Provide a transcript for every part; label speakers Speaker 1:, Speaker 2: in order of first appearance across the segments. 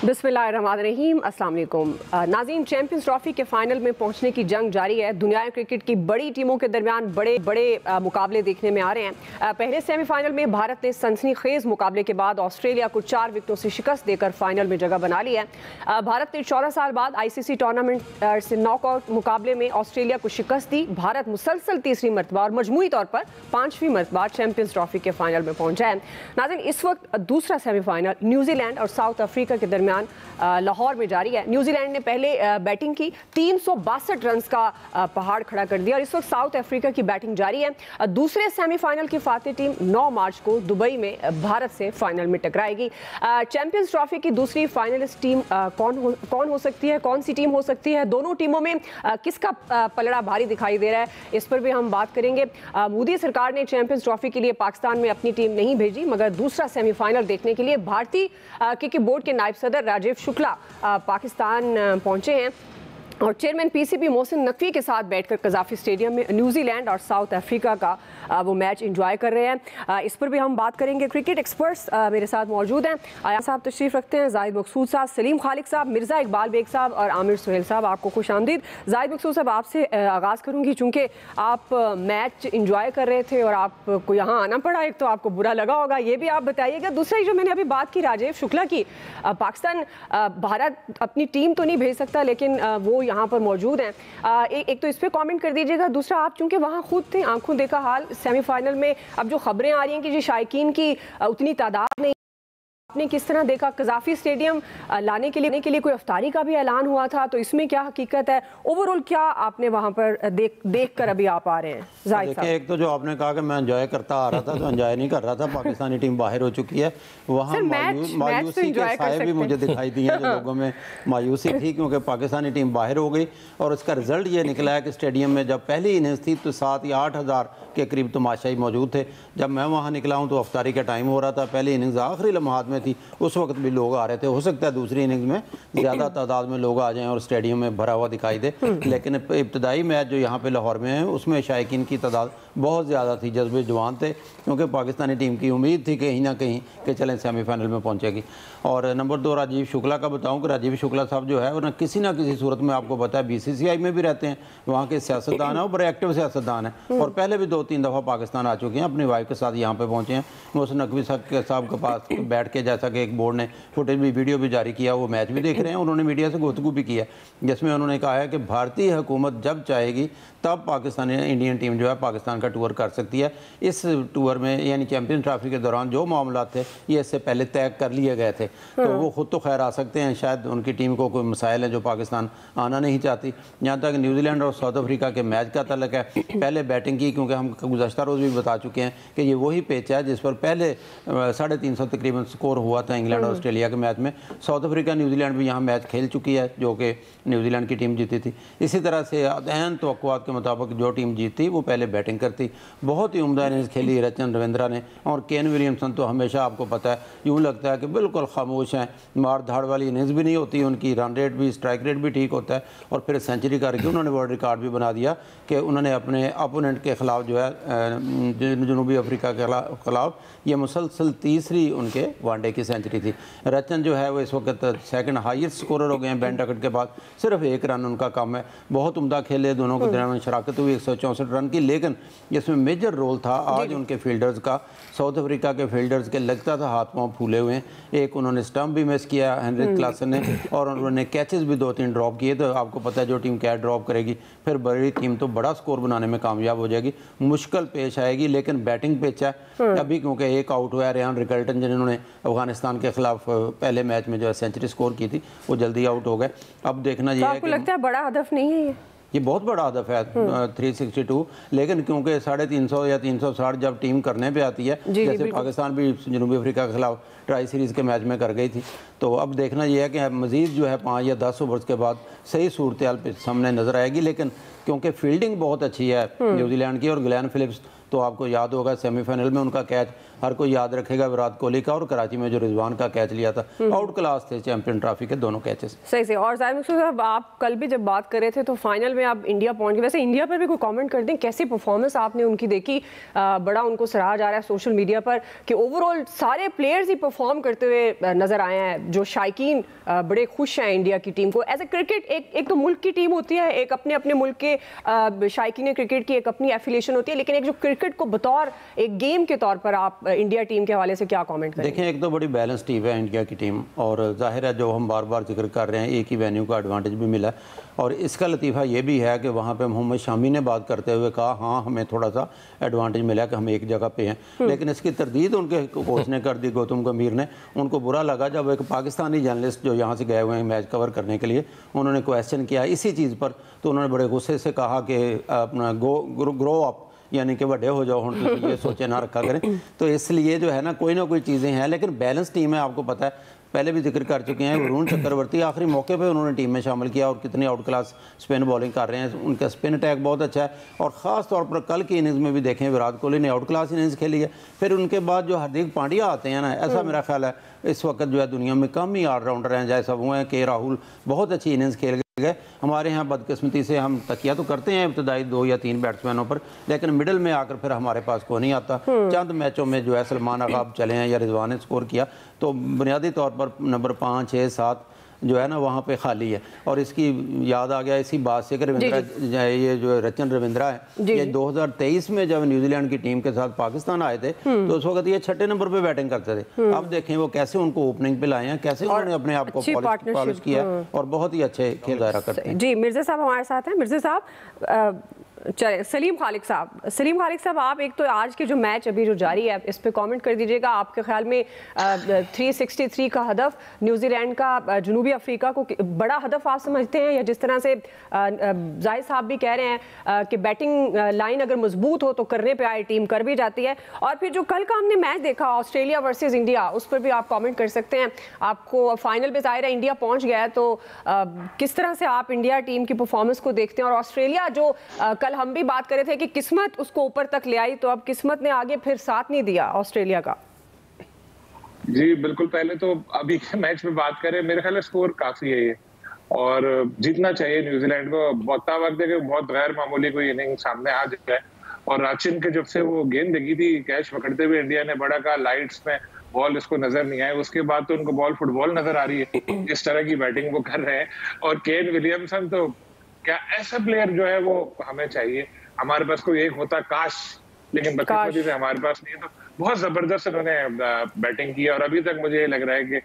Speaker 1: बिस्मिल्लाहिर्रहमानिर्रहीम, अस्सलाम वालेकुम। नाज़रीन, चैंपियंस ट्रॉफी के फाइनल में पहुंचने की जंग जारी है। दुनिया क्रिकेट की बड़ी टीमों के दरमियान बड़े बड़े मुकाबले देखने में आ रहे हैं। पहले सेमीफाइनल में भारत ने सनसनीखेज मुकाबले के बाद ऑस्ट्रेलिया को 4 विकेटों से शिकस्त देकर फाइनल में जगह बना ली है। भारत ने 14 साल बाद ICC टूर्नामेंट से नॉकआउट मुकाबले में ऑस्ट्रेलिया को शिकस्त दी। भारत मुसलसल तीसरी मरतबा और मजमूई तौर पर 5वीं मरतबा चैंपियंस ट्रॉफी के फाइनल में पहुंचा है। नाज़रीन, इस वक्त दूसरा सेमीफाइनल न्यूजीलैंड और साउथ अफ्रीका के दरमियान लाहौर में जारी है। न्यूजीलैंड ने पहले बैटिंग की, 362 रन का पहाड़ खड़ा कर दिया और इस वक्त साउथ अफ्रीका की बैटिंग जारी है। दूसरे सेमीफाइनल की फातेह टीम 9 मार्च को दुबई में भारत से फाइनल में टकराएगी। चैंपियंस ट्रॉफी की दूसरी फाइनलिस्ट टीम कौन हो सकती है, कौन सी टीम हो सकती है, दोनों टीमों में किसका पलड़ा भारी दिखाई दे रहा है, इस पर भी हम बात करेंगे। मोदी सरकार ने चैंपियंस ट्रॉफी के लिए पाकिस्तान में अपनी टीम नहीं भेजी, मगर दूसरा सेमीफाइनल देखने के लिए भारतीय क्रिकेट बोर्ड के नायब सदर राजीव शुक्ला पाकिस्तान पहुंचे हैं और चेयरमैन PCB मोहसिन नकवी के साथ बैठकर कज़ाफी स्टेडियम में न्यूजीलैंड और साउथ अफ्रीका का वो मैच एंजॉय कर रहे हैं। इस पर भी हम बात करेंगे। क्रिकेट एक्सपर्ट्स मेरे साथ मौजूद हैं। आया साहब तशरीफ़ रखते हैं, जाहिद मकसूद साहब, सलीम खालिक साहब, मिर्ज़ा इकबाल बेग साहब और आमिर सुहेल साहब। आपको खुश आमदीद। जाहिद मकसूद साहब, आपसे आगाज़ करूँगी, चूँकि आप मैच इंजॉय कर रहे थे और आपको यहाँ आना पड़ा, एक तो आपको बुरा लगा होगा, ये भी आप बताइएगा। दूसरा, जो मैंने अभी बात की राजीव शुक्ला की, पाकिस्तान भारत अपनी टीम तो नहीं भेज सकता, लेकिन वो यहाँ पर मौजूद हैं। एक तो इस पे कमेंट कर दीजिएगा। दूसरा, आप चूंकि वहाँ खुद थे, आंखों देखा हाल सेमीफाइनल में, अब जो खबरें आ रही हैं कि जी शायकीन की उतनी तादाद नहीं, आपने किस तरह देखा? कज़ाफी स्टेडियम लाने के लिए कोई अफ्तारी का भी ऐलान हुआ था, तो इसमें क्या हकीकत है? ओवरऑल क्या आपने वहाँ पर देख कर अभी आप आ रहे हैं?
Speaker 2: देखिए, एक तो जो आपने कहा कि मैं एंजॉय करता आ रहा था, तो एंजॉय नहीं कर रहा था। पाकिस्तानी टीम बाहर हो चुकी है। वहाँ मायूसी के साए भी मुझे दिखाई दिए हैं, जो लोगों में मायूसी थी, क्योंकि पाकिस्तानी टीम बाहर हो गई और उसका रिजल्ट ये निकला है कि स्टेडियम में जब पहली इनिंग्स थी तो 7 या 8 हज़ार के करीब तमाशाई मौजूद थे। जब मैं वहाँ निकला हूँ तो अफ्तारी का टाइम हो रहा था, पहली इनिंग्स आखिरी लम्हात में थी, उस वक्त भी लोग आ रहे थे। हो सकता है दूसरी इनिंग्स में ज़्यादा तादाद में लोग आ जाएं और स्टेडियम में भरा हुआ दिखाई दे, लेकिन इब्तदाई मैच जो यहाँ पे लाहौर में है उसमें शायकीन की तादाद बहुत ज़्यादा थी, जज्बे जवान थे, क्योंकि पाकिस्तानी टीम की उम्मीद थी कहीं ना कहीं कि चलें सेमीफाइनल में पहुँचेगी। और नंबर 2, राजीव शुक्ला का बताऊँ कि राजीव शुक्ला साहब जो है वो किसी ना किसी सूरत में, आपको पता है BCCI में भी रहते हैं, वहाँ के सियासतदान हैं, वो बड़े एक्टिव सियासतदान हैं और पहले भी 2-3 दफ़ा पाकिस्तान आ चुके हैं, अपनी वाइफ के साथ यहाँ पे पहुँचे हैं। मोहसिन नकवी साहब के पास बैठ के, जैसा कि एक बोर्ड ने फुटेज भी, वीडियो भी जारी किया, वो मैच भी देख रहे हैं। उन्होंने मीडिया से गुफ्तगू भी किया, जिसमें उन्होंने कहा है कि भारतीय हुकूमत जब चाहेगी तब पाकिस्तानी इंडियन टीम जो है पाकिस्तान का टूर कर सकती है। इस टूर में यानी चैंपियंस ट्रॉफी के दौरान जो मामला थे ये इससे पहले तय कर लिए गए थे, तो वो खुद तो खैर आ सकते हैं, शायद उनकी टीम को कोई मसाइल है जो पाकिस्तान आना नहीं चाहती। यहाँ तक न्यूजीलैंड और साउथ अफ्रीका के मैच का तल्लक है, पहले बैटिंग की, क्योंकि हम गुज़श्ता रोज़ भी बता चुके हैं कि ये वही पिच है जिस पर पहले 350 तकरीबन स्कोर हुआ था इंग्लैंड और ऑस्ट्रेलिया के मैच में। साउथ अफ्रीका न्यूजीलैंड भी यहाँ मैच खेल चुकी है, जो कि न्यूजीलैंड की टीम जीती थी। इसी तरह से अहम तवक्कुआत के मुताबिक जो टीम जीती वो पहले बैटिंग करती। बहुत ही उम्दा इनिंग्स खेली रचन रविंद्रा ने, और केन विलियमसन तो हमेशा आपको पता है यूँ लगता है कि बिल्कुल खामोश हैं, मार धाड़ वाली इनिंग्स भी नहीं होती उनकी, रन रेट भी, स्ट्राइक रेट भी ठीक होता है, और फिर सेंचुरी करके उन्होंने वर्ल्ड रिकॉर्ड भी बना दिया कि उन्होंने अपने अपोनेंट के ख़िलाफ़ जो है जनूबी अफ्रीका के ख़िलाफ़ ये मुसलसल तीसरी उनके वनडे की सेंचुरी थी। रचन जो है वो इस वक्त सेकंड हाईएस्ट स्कोरर हो गए हैं बेन डकट के बाद, सिर्फ 1 रन उनका कम है। बहुत उम्दा खेले, दोनों के दरमियान शराकत हुई 164 रन की, लेकिन इसमें मेजर रोल था आज उनके फील्डर्स का। साउथ अफ्रीका के फील्डर्स के लगता था हाथ पाँव फूले हुए हैं। एक उन्होंने स्टंप भी मिस किया हेनरिक क्लासन ने, और उन्होंने कैचेस भी 2-3 ड्रॉप किए। तो आपको पता है जो टीम कैच ड्रॉप करेगी फिर बड़ी टीम तो बड़ा स्कोर बनाने में कामयाब हो जाएगी, मुश्किल पेश आएगी। लेकिन बैटिंग पिच है अभी, क्योंकि एक आउट हुआ रेयान रिकल्टन जिन्होंने अफगानिस्तान के खिलाफ पहले मैच में जो है सेंचुरी स्कोर की थी, वो जल्दी आउट हो गए। अब देखना ये है कि
Speaker 1: लगता है बड़ा हदफ नहीं है
Speaker 2: ये बहुत बड़ा हदफ है 362, लेकिन क्योंकि 350 या 360 जब टीम करने पे आती है, जैसे पाकिस्तान भी जनूबी अफ्रीका के खिलाफ ट्राई सीरीज़ के मैच में कर गई थी, तो अब देखना यह है कि मज़ीद जो है 5 या 10 ओवर्स के बाद सही सूरत हाल सामने नज़र आएगी। लेकिन क्योंकि फील्डिंग बहुत अच्छी है न्यूजीलैंड की, और ग्लेन फिलिप्स तो आपको याद होगा सेमीफाइनल में उनका कैच हर कोई याद रखेगा विराट कोहली का, और कराची में जो रिजवान का कैच लिया था, आउट क्लास थे चैंपियन ट्रॉफी के दोनों कैचेस।
Speaker 1: सही से। और जाहिर साहब आप कल भी जब बात कर रहे थे तो फाइनल में आप इंडिया पहुंच गए, वैसे इंडिया पर भी कोई कमेंट कर दें, कैसी परफॉर्मेंस आपने उनकी देखी? बड़ा उनको सराहा जा रहा है सोशल मीडिया पर कि ओवरऑल सारे प्लेयर्स ही परफॉर्म करते हुए नजर आए हैं, जो शायकीन बड़े खुश हैं इंडिया की टीम को। एज ए क्रिकेट एक तो मुल्क की टीम होती है, एक अपने अपने मुल्क के शायकीन क्रिकेट की एक अपनी एफिलिएशन होती है, लेकिन एक जो क्रिकेट को बतौर एक गेम के तौर पर आप इंडिया टीम के हवाले से क्या कमेंट करें?
Speaker 2: देखें, एक तो बड़ी बैलेंस टीम है इंडिया की टीम, और जाहिर है जो हम बार बार जिक्र कर रहे हैं, एक ही वेन्यू का एडवांटेज भी मिला, और इसका लतीफ़ा ये भी है कि वहाँ पे मोहम्मद शामी ने बात करते हुए कहा हाँ हमें थोड़ा सा एडवांटेज मिला कि हम एक जगह पे हैं, लेकिन इसकी तरदीद उनके कोच ने कर दी, गौतम गंभीर ने। उनको बुरा लगा जब एक पाकिस्तानी जर्नलिस्ट जो यहाँ से गए हुए हैं मैच कवर करने के लिए, उन्होंने क्वेश्चन किया इसी चीज़ पर, तो उन्होंने बड़े गुस्से से कहा कि अपना ग्रो अप, यानी कि बड़े हो जाओ, हम ये सोचे ना रखा करें। तो इसलिए जो है ना कोई चीज़ें हैं, लेकिन बैलेंस टीम है। आपको पता है पहले भी जिक्र कर चुके हैं, वरुण चक्रवर्ती आखिरी मौके पे उन्होंने टीम में शामिल किया, और कितनी आउट क्लास स्पिन बॉलिंग कर रहे हैं, उनका स्पिन अटैक बहुत अच्छा है। और ख़ास तौर पर कल की इनिंग्स में भी देखें, विराट कोहली ने आउट क्लास इनिंग्स खेली है। फिर उनके बाद जो हार्दिक पांड्या आते हैं ना, ऐसा मेरा ख्याल है इस वक्त जो है दुनिया में कम ही ऑलराउंडर हैं, जैसा वो हैं के राहुल बहुत अच्छी इनिंग्स खेल गए। हमारे यहाँ बदकिस्मती से हम तकिया तो करते हैं इब्तदाई 2 या 3 बैट्समैनों पर, लेकिन मिडिल में आकर फिर हमारे पास कोई नहीं आता। चंद मैचों में जो है सलमान अगाब चले हैं या रिजवान ने स्कोर किया, तो बुनियादी तौर पर नंबर 5, 6, 7 जो है ना वहाँ पे खाली है। और इसकी याद आ गया इसी बात से कि रविंद्रा, ये जो रचन रविंद्रा है, ये 2023 में जब न्यूजीलैंड की टीम के साथ पाकिस्तान आए थे तो उस वक्त ये 6ठे नंबर पे बैटिंग करते थे। अब देखें वो कैसे उनको ओपनिंग पे लाए हैं, कैसे उन्होंने अपने आप को पॉलिश किया, और बहुत ही अच्छे खेल दायरा करते हैं।
Speaker 1: जी मिर्जा साहब हमारे साथ हैं। मिर्जा साहब चले, सलीम खालिक साहब आप एक तो आज के जो मैच अभी जो जारी है इस पे कमेंट कर दीजिएगा। आपके ख्याल में 363 का हदफ न्यूजीलैंड का जनूबी अफ्रीका को बड़ा हदफ आप समझते हैं, या जिस तरह से जाहिद साहब भी कह रहे हैं कि बैटिंग लाइन अगर मजबूत हो तो करने पे आए टीम कर भी जाती है? और फिर जो कल का हमने मैच देखा ऑस्ट्रेलिया वर्सेस इंडिया, उस पर भी आप कमेंट कर सकते हैं। आपको फाइनल में जाहिर है इंडिया पहुंच गया है, तो किस तरह से आप इंडिया टीम की परफॉर्मेंस को देखते हैं? और ऑस्ट्रेलिया जो कल हम भी बात कर रहे थे कि किस्मत उसको ऊपर तक ले आई, तो अब किस्मत ने आगे फिर साथ नहीं दिया ऑस्ट्रेलिया का।
Speaker 3: जी बिल्कुल, पहले तो अभी के मैच में बात करें, मेरे ख्याल स्कोर काफी है ये, और जीतना चाहिए न्यूजीलैंड को। वक्त है कि बहुत गैर मामूली कोई इनिंग सामने आ जाए, और राचिन के जब से वो गेंद देखी थी कैच पकड़ते हुए, इंडिया ने बड़ा कहा लाइट्स में बॉल इसको नजर नहीं आए, उसके बाद तो उनको बॉल फुटबॉल नजर आ रही है जिस तरह की बैटिंग वो कर रहे हैं। और केन विलियमसन तो क्या ऐसा प्लेयर जो है वो हमें चाहिए, हमारे पास कोई एक होता काश, लेकिन बदकिस्मती से हमारे पास नहीं है। तो बहुत जबरदस्त उन्होंने बैटिंग की, और अभी तक मुझे लग रहा है कि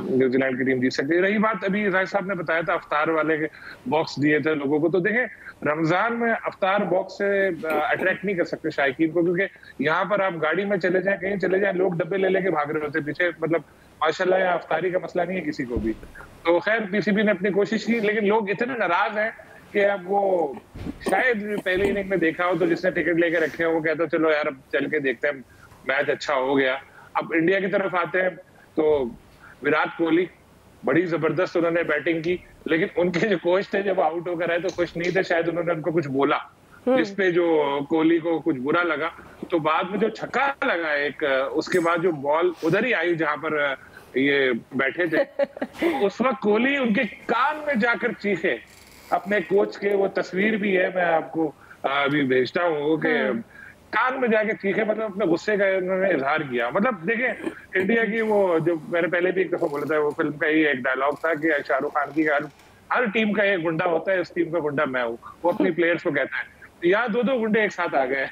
Speaker 3: न्यूजीलैंड की टीम जीत सकती है। रही बात अभी जाहिद साहब ने बताया था अफ्तार वाले के बॉक्स दिए थे लोगों को, तो देखें रमजान में अफ्तार बॉक्स से अट्रैक्ट नहीं कर सकते शायकीन को, क्योंकि यहाँ पर आप गाड़ी में चले जाए, कहीं चले जाए, लोग डब्बे ले लेके भाग रहे होते पीछे। मतलब माशाल्लाह यहाँ अफ्तारी का मसला नहीं है किसी को भी। तो खैर पीसीबी ने अपनी कोशिश की, लेकिन लोग इतने नाराज हैं कि अब वो शायद पहले इनिंग में देखा हो तो जिसने टिकट लेके रखे हो वो कहता चलो यार अब चल के देखते हैं, मैच अच्छा हो गया। अब इंडिया की तरफ आते हैं तो विराट कोहली बड़ी जबरदस्त उन्होंने बैटिंग की, लेकिन उनके जो कोच थे जब आउट होकर आए तो खुश नहीं थे, शायद उन्होंने उनको कुछ बोला जिसपे जो कोहली को कुछ बुरा लगा। तो बाद में जो छक्का लगा एक, उसके बाद जो बॉल उधर ही आई जहां पर ये बैठे थे, तो उस वक्त कोहली उनके कान में जाकर चीखे अपने कोच के, वो तस्वीर भी है, मैं आपको अभी भेजता हूँ कि कान में जाके चीखे, मतलब अपने गुस्से का उन्होंने इजहार किया। मतलब देखें इंडिया की वो जो मैंने पहले भी एक दफा बोला था, वो फिल्म का ही एक डायलॉग था कि शाहरुख खान की हर टीम का एक गुंडा होता है, इस टीम का गुंडा मैं हूँ, वो अपनी प्लेयर्स को कहता है। यहाँ 2-2 गुंडे एक साथ आ गए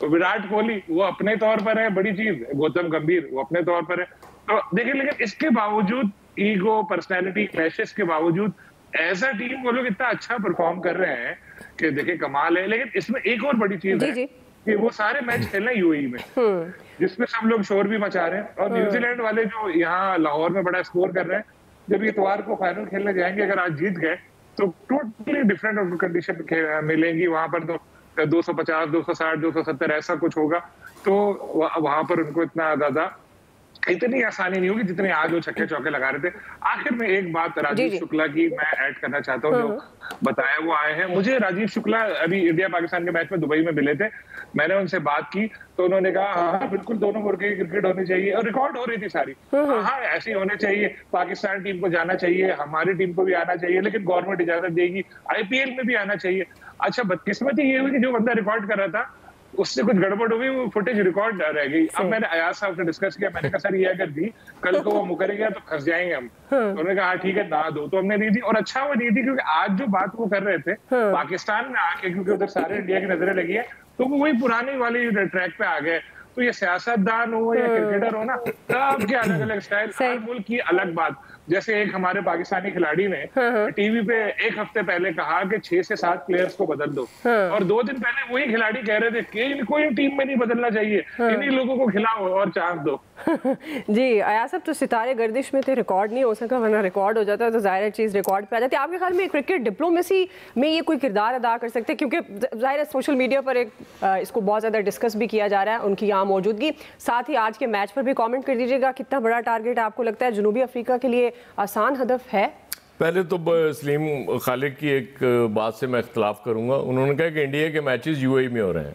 Speaker 3: तो विराट कोहली वो अपने तौर पर है बड़ी चीज, गौतम गंभीर वो अपने तौर पर है। तो देखिए, लेकिन इसके बावजूद ईगो, पर्सनैलिटी क्लैशेस के बावजूद एज अ टीम वो लोग इतना अच्छा परफॉर्म कर रहे हैं कि देखिए कमाल है। लेकिन इसमें एक और बड़ी चीज है कि वो सारे मैच खेलना यूएई में, जिसमें सब लोग शोर भी मचा रहे हैं, और न्यूजीलैंड वाले जो यहाँ लाहौर में बड़ा स्कोर कर रहे हैं, जब इतवार को फाइनल खेलने जाएंगे, अगर आज जीत गए तो टोटली डिफरेंट कंडीशन मिलेंगी। वहां पर तो 250, 260, 270 ऐसा कुछ होगा, तो वहां पर उनको इतना ज्यादा इतनी आसानी नहीं होगी जितने आज वो छक्के चौके लगा रहे थे। आखिर में एक बात राजीव शुक्ला की मैं ऐड करना चाहता हूँ, जो बताया वो आए हैं। मुझे राजीव शुक्ला अभी इंडिया पाकिस्तान के मैच में दुबई में मिले थे, मैंने उनसे बात की तो उन्होंने कहा हाँ बिल्कुल दोनों मुर्गे की क्रिकेट होनी चाहिए, और रिकॉर्ड हो रही थी सारी। हाँ ऐसे ही होने चाहिए, पाकिस्तान टीम को जाना चाहिए, हमारी टीम को भी आना चाहिए, लेकिन गवर्नमेंट इजाजत देगी, आईपीएल में भी आना चाहिए। अच्छा बदकिस्मती ये हुई कि जो बंदा रिकॉर्ड कर रहा था उससे कुछ गड़बड़ हो गई, वो फुटेज रिकॉर्ड रह गई। अब मैंने अयाज साहब से डिस्कस किया, मैंने कहा सर ये अगर दी कल को वो मुकर गया तो फंस जाएंगे हम। तो उन्होंने कहा हाँ ठीक है ना दो, तो हमने दी थी। और अच्छा वो दी थी क्योंकि आज जो बात वो कर रहे थे पाकिस्तान में आके, क्योंकि उधर सारे इंडिया की नजरें लगी है, तो वो वही पुरानी वाली ट्रैक पे आ गए। तो ये सियासतदान हो या क्रिकेटर हो ना, सबके अलग अलग स्टाइल, हर मुल्क की अलग बात। जैसे एक हमारे पाकिस्तानी खिलाड़ी ने टीवी पे एक हफ्ते पहले कहा कि 6 से 7 प्लेयर्स को बदल दो, और 2 दिन पहले वही खिलाड़ी कह रहे थे कि इनको टीम में नहीं बदलना चाहिए, इन्हीं लोगों को खिलाओ और चांस दो।
Speaker 1: जी अयाज साहब, तो सितारे गर्दिश में थे, रिकॉर्ड नहीं हो सका, वरना रिकॉर्ड हो जाता है तो जाहिर चीज़ रिकॉर्ड पे आ जाती है। आपके ख्याल में क्रिकेट डिप्लोमेसी में ये कोई किरदार अदा कर सकते हैं? क्योंकि जाहिर है सोशल मीडिया पर इसको बहुत ज़्यादा डिस्कस भी किया जा रहा है, उनकी यहाँ मौजूदगी। साथ ही आज के मैच पर भी कमेंट कर दीजिएगा, कितना बड़ा टारगेट आपको लगता है जनूबी अफ्रीका के लिए आसान हदफ है?
Speaker 4: पहले तो सलीम खालिक की एक बात से मैं इख्तलाफ करूंगा। उन्होंने कहा कि इंडिया के मैचेस यूएई में हो रहे हैं।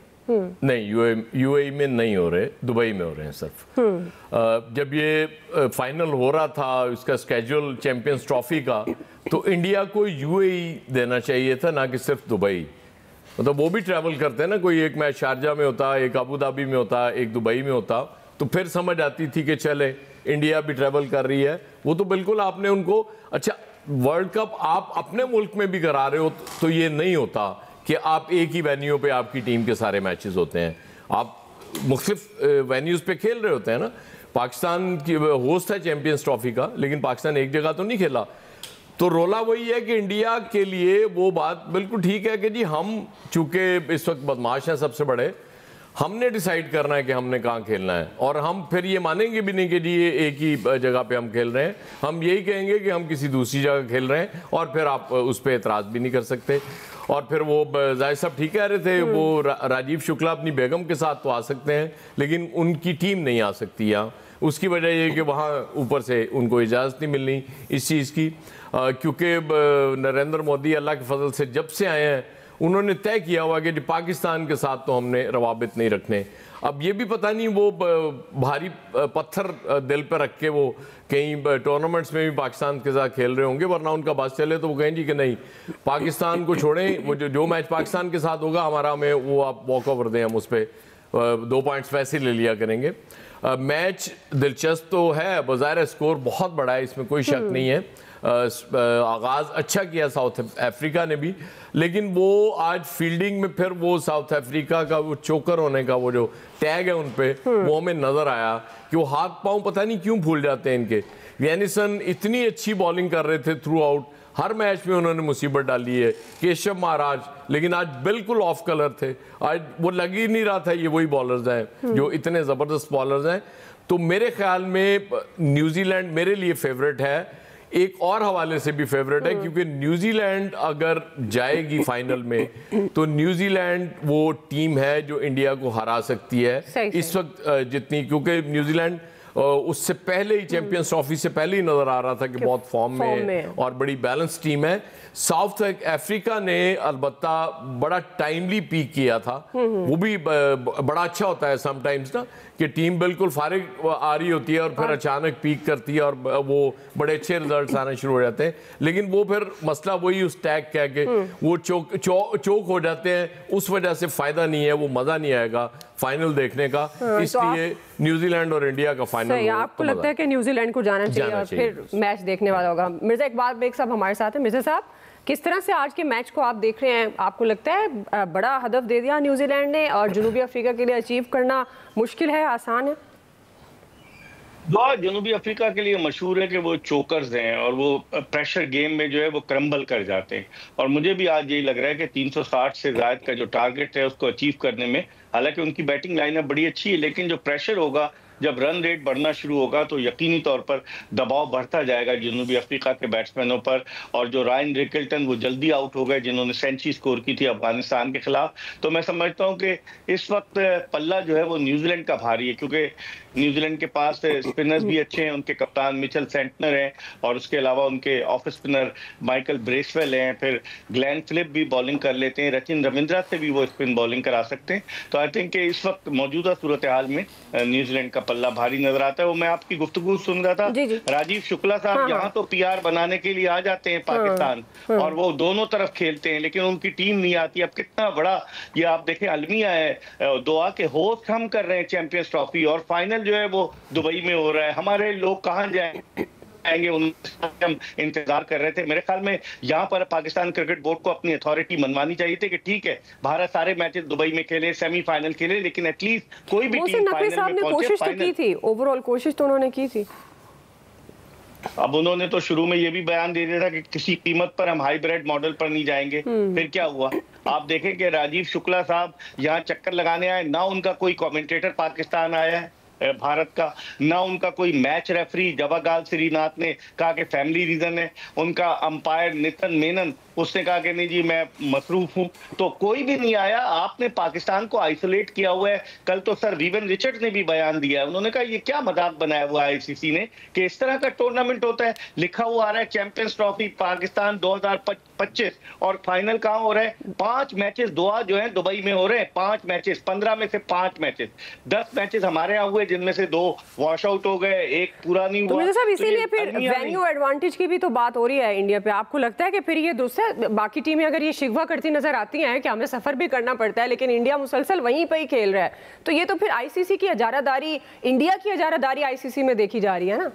Speaker 4: नहीं, यूएई में नहीं हो रहे, दुबई में हो रहे हैं सिर्फ। जब ये फाइनल हो रहा था इसका स्केड्यूल चैंपियंस ट्रॉफी का, तो इंडिया को यूएई देना चाहिए था, ना कि सिर्फ दुबई। मतलब वो भी ट्रैवल करते हैं ना, कोई एक मैच शारजा में होता, एक अबू धाबी में होता, एक दुबई में होता, तो फिर समझ आती थी कि चले इंडिया भी ट्रैवल कर रही है। वो तो बिल्कुल आपने उनको, अच्छा वर्ल्ड कप आप अपने मुल्क में भी करा रहे हो तो ये नहीं होता कि आप एक ही वेन्यू पे आपकी टीम के सारे मैचेस होते हैं, आप मुख्तलिफ वेन्यूज़ पे खेल रहे होते हैं ना। पाकिस्तान की होस्ट है चैंपियंस ट्रॉफी का, लेकिन पाकिस्तान एक जगह तो नहीं खेला। तो रोला वही है कि इंडिया के लिए वो बात बिल्कुल ठीक है कि जी हम चूँकि इस वक्त बदमाश हैं सबसे बड़े, हमने डिसाइड करना है कि हमने कहाँ खेलना है, और हम फिर ये मानेंगे भी नहीं कि जी ये एक ही जगह पे हम खेल रहे हैं। हम यही कहेंगे कि हम किसी दूसरी जगह खेल रहे हैं, और फिर आप उस पर एतराज़ भी नहीं कर सकते। और फिर वो जाहिर साहब ठीक कह रहे थे, वो राजीव शुक्ला अपनी बेगम के साथ तो आ सकते हैं, लेकिन उनकी टीम नहीं आ सकती यहाँ। उसकी वजह ये कि वहाँ ऊपर से उनको इजाज़त नहीं मिलनी इस चीज़ की, क्योंकि नरेंद्र मोदी अल्लाह के फजल से जब से आए हैं उन्होंने तय किया हुआ कि पाकिस्तान के साथ तो हमने रवाबित नहीं रखने। अब ये भी पता नहीं वो भारी पत्थर दिल पर रख के वो कहीं टूर्नामेंट्स में भी पाकिस्तान के साथ खेल रहे होंगे, वरना उनका बस चले तो वो कहें जी कि नहीं पाकिस्तान को छोड़ें, वो जो मैच पाकिस्तान के साथ होगा हमारा में वो आप वॉक ओवर दें, हम उस पर 2 पॉइंट्स वैसे ले लिया करेंगे। मैच दिलचस्प तो है, बज़ाहिर स्कोर बहुत बड़ा है, इसमें कोई शक नहीं है। आगाज़ अच्छा किया साउथ अफ्रीका ने भी, लेकिन वो आज फील्डिंग में फिर वो साउथ अफ्रीका का वो चोकर होने का वो जो टैग है उन पे, वो हमें नज़र आया कि वो हाथ पांव पता नहीं क्यों भूल जाते हैं इनके। यानिसन इतनी अच्छी बॉलिंग कर रहे थे थ्रू आउट, हर मैच में उन्होंने मुसीबत डाली है। केशव महाराज लेकिन आज बिल्कुल ऑफ कलर थे, आज वो लग ही नहीं रहा था ये वही बॉलर्स हैं जो इतने ज़बरदस्त बॉलर्स हैं। तो मेरे ख्याल में न्यूजीलैंड मेरे लिए फेवरेट है, एक और हवाले से भी फेवरेट है, क्योंकि न्यूजीलैंड अगर जाएगी फाइनल में तो न्यूजीलैंड वो टीम है जो इंडिया को हरा सकती है इस वक्त जितनी, क्योंकि न्यूजीलैंड उससे पहले ही चैंपियंस ट्रॉफी से पहले ही नजर आ रहा था कि बहुत फॉर्म में और बड़ी बैलेंस टीम है। साउथ अफ्रीका ने अलबत्ता बड़ा टाइमली पीक किया था, वो भी बड़ा अच्छा होता है समटाइम्स ना कि टीम बिल्कुल फारिग आ रही होती है और फिर अचानक पीक करती है और वो बड़े अच्छे रिजल्ट्स आने शुरू हो जाते हैं, लेकिन वो फिर मसला वही उस टैग कह के वो चोक हो जाते हैं, उस वजह से फायदा नहीं है, वो मजा नहीं आएगा फाइनल देखने का। इसलिए न्यूजीलैंड और इंडिया का फाइनल
Speaker 1: आपको लगता है कि न्यूजीलैंड को जाना चाहिए और फिर मैच देखने वाला होगा। मिर्जा इकबाल बेग साहब हमारे साथ हैं। मिर्जा साहब, किस तरह से आज के मैच को आप देख रहे हैं? आपको लगता है बड़ा हदफ दे दिया न्यूजीलैंड ने और जनूबी अफ्रीका के लिए अचीव करना मुश्किल है, आसान है?
Speaker 5: जनूबी अफ्रीका के लिए मशहूर है कि वो चोकर्स हैं और वो प्रेशर गेम में जो है वो क्रम्बल कर जाते हैं, और मुझे भी आज यही लग रहा है कि 360 से ज्यादा का जो टारगेट है उसको अचीव करने में, हालांकि उनकी बैटिंग लाइनअप बड़ी अच्छी है, लेकिन जो प्रेशर होगा जब रन रेट बढ़ना शुरू होगा तो यकीनी तौर पर दबाव बढ़ता जाएगा जनूबी अफ्रीका के बैट्समैनों पर। और जो रायन रिकल्टन वो जल्दी आउट हो गए जिन्होंने सेंचुरी स्कोर की थी अफगानिस्तान के खिलाफ। तो मैं समझता हूं कि इस वक्त पल्ला जो है वो न्यूजीलैंड का भारी है, क्योंकि न्यूजीलैंड के पास स्पिनर्स भी अच्छे हैं, उनके कप्तान मिचेल सेंटनर हैं और उसके अलावा उनके ऑफ स्पिनर माइकल ब्रेसवेल हैं, फिर ग्लेन फिलिप भी बॉलिंग कर लेते हैं, सचिन रविंद्रा से भी वो स्पिन बॉलिंग करा सकते हैं। तो आई थिंक इस वक्त मौजूदा सूरत हाल में न्यूजीलैंड का पल्ला भारी नजर आता है। वो मैं आपकी गुफ्तगू सुन रहा था, राजीव शुक्ला साहब यहाँ तो पीआर बनाने के लिए आ जाते हैं पाकिस्तान और वो दोनों तरफ खेलते हैं, लेकिन उनकी टीम नहीं आती। अब कितना बड़ा ये आप देखें अलमिया है, दोहा के होस्ट हम कर रहे हैं चैंपियंस ट्रॉफी और फाइनल जो है वो दुबई में हो रहा है। हमारे लोग कहाँ जाएंगे, उनसे हम इंतजार कर रहे थे। मेरे ख्याल में यहाँ पर पाकिस्तान क्रिकेट बोर्ड को अपनी अथॉरिटी मनवानी चाहिए थी कि ठीक है भारत सारे मैचेस दुबई में खेले, सेमीफाइनल खेले, लेकिन एटलीस्ट कोई भी टीम फाइनल में पहुंचे।
Speaker 1: कोशिश तो की थी, ओवरऑल कोशिश तो उन्होंने की थी।
Speaker 5: अब उन्होंने तो शुरू में ये भी बयान दे दिया था कि किसी कीमत पर हम हाइब्रिड मॉडल पर नहीं जाएंगे। फिर क्या हुआ, आप देखें कि राजीव शुक्ला साहब यहाँ चक्कर लगाने आए, ना उनका कोई कमेंटेटर पाकिस्तान आया है भारत का, ना उनका कोई मैच रेफरी जवागाल श्रीनाथ ने कहा कि फैमिली रीजन है, उनका अंपायर नितिन मेनन उसने कहा कि नहीं जी मैं मसरूफ हूं, तो कोई भी नहीं आया। आपने पाकिस्तान को आइसोलेट किया हुआ है। कल तो सर विवन रिचर्ड ने भी बयान दिया है, उन्होंने कहा ये क्या मजाक बनाया हुआ है आईसीसी ने कि इस तरह का टूर्नामेंट होता है, लिखा हुआ आ रहा है चैंपियंस ट्रॉफी पाकिस्तान 2025 और फाइनल कहां हो रहा है, 5 मैचेस दोहा जो है दुबई में हो रहे हैं, 5 मैचेस, 15 में से 5 मैचेस, 10 मैचेस हमारे यहाँ हुए जिनमें से 2 वॉश आउट हो गए, एक पूरा नहीं हुआ।
Speaker 1: तो साहब इसीलिए फिर वेन्यू एडवांटेज की भी तो बात हो रही है इंडिया पे। आपको लगता है कि फिर ये दूसरा बाकी टीमें अगर ये शिकवा करती नजर आती हैं कि हमें सफर भी करना पड़ता है लेकिन इंडिया मुसलसल वहीं पे ही खेल रहा है, तो ये तो फिर आईसीसी की इजारादारी, इंडिया की इजारादारी आईसीसी में देखी जा रही है ना?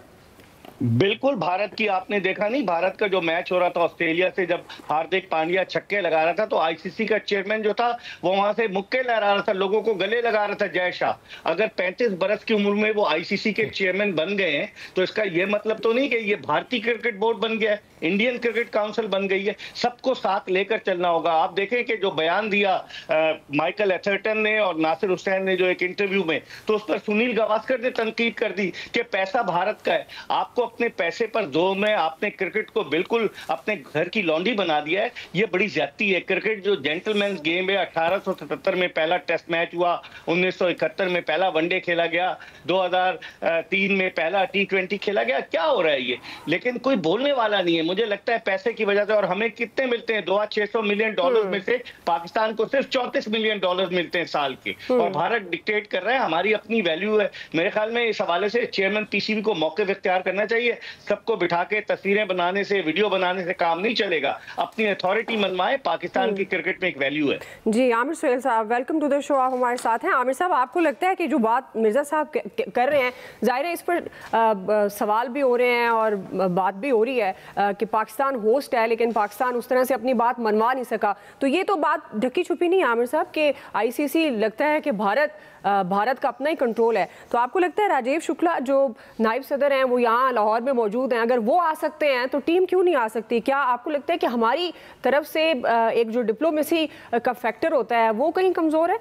Speaker 5: बिल्कुल, भारत की आपने देखा नहीं, भारत का जो मैच हो रहा था ऑस्ट्रेलिया से, जब हार्दिक पांड्या छक्के लगा रहा था तो आईसीसी का चेयरमैन जो था वो वहां से मुक्के लहरा रहा था, लोगों को गले लगा रहा था जय शाह। अगर 35 बरस की उम्र में वो आईसीसी के चेयरमैन बन गए हैं तो इसका ये मतलब तो नहीं कि ये भारतीय क्रिकेट बोर्ड बन गया है, इंडियन क्रिकेट काउंसिल बन गई है। सबको साथ लेकर चलना होगा। आप देखें कि जो बयान दिया माइकल एथर्टन ने और नासिर हुसैन ने जो एक इंटरव्यू में, तो उस पर सुनील गावस्कर ने तनकीद कर दी कि पैसा भारत का है, आपको अपने पैसे पर जोर में आपने क्रिकेट को बिल्कुल अपने घर की लॉन्ड्री बना दिया है, ये बड़ी ज्यादती है। क्रिकेट जो जेंटलमैन गेम है, 1877 में पहला टेस्ट मैच हुआ, 1971 में पहला वनडे खेला गया, 2003 में पहला T20 खेला गया, क्या हो रहा है ये? लेकिन कोई बोलने वाला नहीं है। मुझे लगता है पैसे की वजह से, और हमें कितने मिलते हैं, $600 मिलियन में से पाकिस्तान को सिर्फ $34 मिलियन मिलते हैं साल के, और भारत डिक्टेट कर रहा है, हमारी अपनी वैल्यू है। मेरे ख्याल में इस हवाले से चेयरमैन पीसीबी को मौके इख्तियार करना चाहिए। सबको बिठा के तस्वीरें बनाने से, वीडियो बनाने से काम नहीं चलेगा, अपनी अथॉरिटी मनवाए। पाकिस्तान की क्रिकेट में एक वैल्यू है।
Speaker 1: जी, आमिर सुहेल साहब, वेलकम टू द शो, आप हमारे साथ हैं। आमिर साहब, आपको लगता है कि जो बात मिर्जा साहब कर रहे हैं, जाहिर है इस पर सवाल भी हो रहे हैं और बात भी हो रही है कि पाकिस्तान होस्ट है लेकिन पाकिस्तान उस तरह से अपनी बात मनवा नहीं सका, तो ये तो बात ढकी छुपी नहीं है आमिर साहब कि आईसीसी लगता है कि भारत का अपना ही कंट्रोल है। तो आपको लगता है राजीव शुक्ला जो नायब सदर हैं वो यहाँ लाहौर में मौजूद हैं, अगर वो आ सकते हैं तो टीम क्यों नहीं आ सकती? क्या आपको लगता है कि हमारी तरफ से एक जो डिप्लोमेसी का फैक्टर होता है वो कहीं कमजोर है?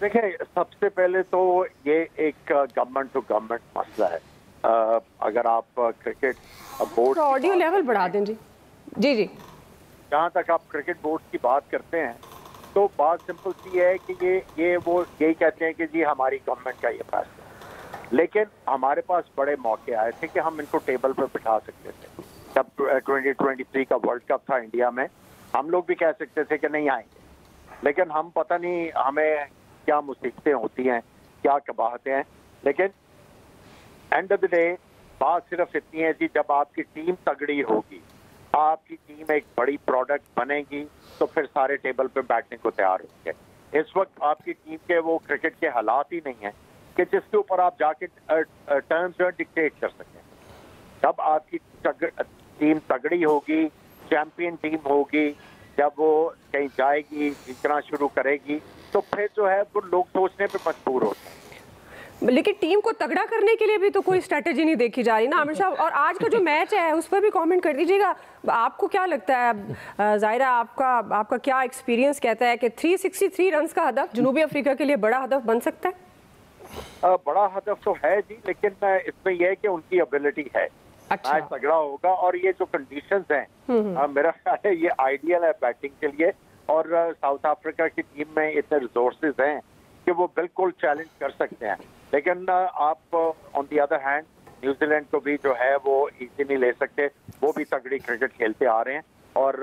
Speaker 6: देखिए, सबसे पहले तो ये एक गवर्नमेंट टू गवर्नमेंट मसला है। अगर आप क्रिकेट बोर्ड
Speaker 1: तो ऑडियो लेवल बढ़ा दें जी। जी जी,
Speaker 6: जहाँ तक आप क्रिकेट बोर्ड की बात करते हैं तो बात सिंपल सी है कि ये वो यही कहते हैं कि जी हमारी गवर्नमेंट का ये फैसला, लेकिन हमारे पास बड़े मौके आए थे कि हम इनको टेबल पर बिठा सकते थे। जब 2023 का वर्ल्ड कप था इंडिया में, हम लोग भी कह सकते थे कि नहीं आएंगे, लेकिन हम पता नहीं हमें क्या मुसीबतें होती हैं, क्या कबाहतें हैं, लेकिन एंड ऑफ द डे बात सिर्फ इतनी है कि जब आपकी टीम तगड़ी होगी, आपकी टीम एक बड़ी प्रोडक्ट बनेगी, तो फिर सारे टेबल पे बैठने को तैयार होंगे। इस वक्त आपकी टीम के वो क्रिकेट के हालात ही नहीं है कि जिसके ऊपर आप जाके टर्म्स जो डिक्टेट कर सकें। जब आपकी टीम तगड़ी होगी, चैंपियन टीम होगी, जब वो कहीं जाएगी, जीतना शुरू करेगी, तो फिर जो है वो लोग सोचने पे मजबूर होते हैं।
Speaker 1: लेकिन टीम को तगड़ा करने के लिए भी तो कोई स्ट्रेटेजी नहीं देखी जा रही ना आमिर साहब। और आज का जो मैच है उस पर भी कमेंट कर दीजिएगा, आपको क्या लगता है? जाहिरा, आपका क्या एक्सपीरियंस कहता है कि 363 रन का हदफ जनूबी अफ्रीका के लिए बड़ा हदफ बन सकता है?
Speaker 6: बड़ा हदफ तो है जी, लेकिन इसमें यह है कि उनकी एबिलिटी है।
Speaker 1: अच्छा।
Speaker 6: मैच तगड़ा होगा और ये जो कंडीशंस हैं मेरा ख्याल है ये आइडियल है बैटिंग के लिए। और साउथ अफ्रीका की टीम में इतने रिसोर्सेज हैं कि वो बिल्कुल चैलेंज कर सकते हैं। लेकिन आप on the other hand New Zealand को भी जो है वो इजी नहीं ले सकते, वो भी तगड़ी क्रिकेट खेलते आ रहे हैं और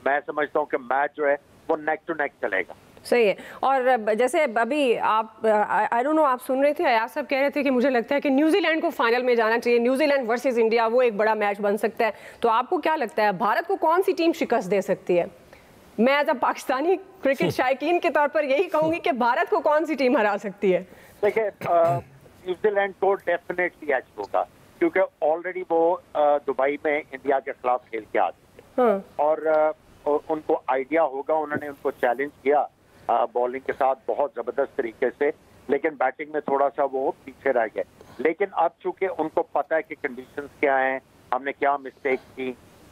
Speaker 6: मैं समझता हूँ कि मैच जो है वो नेक टू नेक चलेगा।
Speaker 1: सही है। और जैसे अभी आप आई डोंट नो आप सुन रहे थे, अयाज साहब कह रहे थे कि मुझे लगता है कि न्यूजीलैंड को फाइनल में जाना चाहिए, न्यूजीलैंड वर्सेस इंडिया, वो एक बड़ा मैच बन सकता है। तो आपको क्या लगता है भारत को कौन सी टीम शिकस्त दे सकती है? मैं एज अ पाकिस्तानी क्रिकेट शायकीन के तौर पर यही कहूंगी कि भारत को कौन सी टीम हरा सकती है?
Speaker 6: देखिए न्यूजीलैंड को डेफिनेटली एज होगा, क्योंकि ऑलरेडी वो दुबई में इंडिया के खिलाफ खेल के आ चुके हैं और उनको आइडिया होगा, उन्होंने उनको चैलेंज किया बॉलिंग के साथ बहुत जबरदस्त तरीके से, लेकिन बैटिंग में थोड़ा सा वो पीछे रह गए। लेकिन अब चूंकि उनको पता है कि कंडीशंस क्या हैं, हमने क्या मिस्टेक की,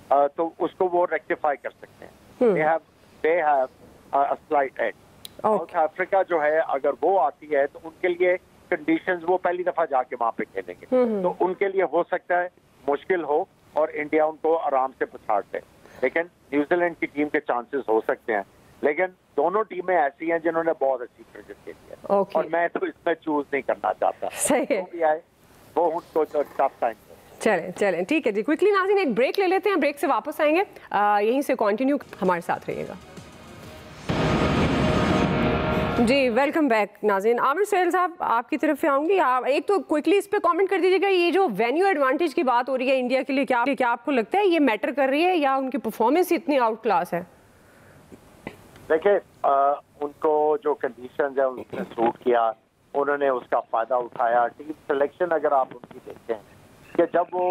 Speaker 6: तो उसको वो रेक्टिफाई कर सकते हैं। they have a slight edge। South Africa जो है अगर वो आती है तो उनके लिए कंडीशंस, वो पहली दफा जाके वहां पे खेलेंगे तो उनके लिए हो सकता है मुश्किल हो और इंडिया उनको आराम से पछाड़ दे। लेकिन न्यूजीलैंड की टीम के चांसेस हो सकते हैं, लेकिन दोनों टीमें ऐसी हैं जिन्होंने बहुत अच्छी क्रिकेट खेली है और मैं तो इसमें चूज नहीं करना चाहता।
Speaker 1: सही है।
Speaker 6: जो भी आए वो उनको टफ टाइम।
Speaker 1: चलें ठीक है जी। क्विकली नाज़रीन एक ब्रेक ले लेते हैं, ब्रेक से वापस आएंगे, यहीं से कंटिन्यू हमारे साथ रहिएगा जी। वेलकम बैक नाज़रीन। आमिर सुहेल साहब आपकी तरफ से आऊँगी, आप एक तो क्विकली इस पे कमेंट कर दीजिएगा, ये जो वेन्यू एडवांटेज की बात हो रही है इंडिया के लिए, क्या आपको लगता है ये मैटर कर रही है या उनकी परफॉर्मेंस इतनी आउट क्लास है?
Speaker 6: देखिए उनको जो कंडीशंस है उसने सूट किया, उन्होंने उसका फायदा उठाया। टीम सिलेक्शन अगर आप उनकी देखते हैं कि जब वो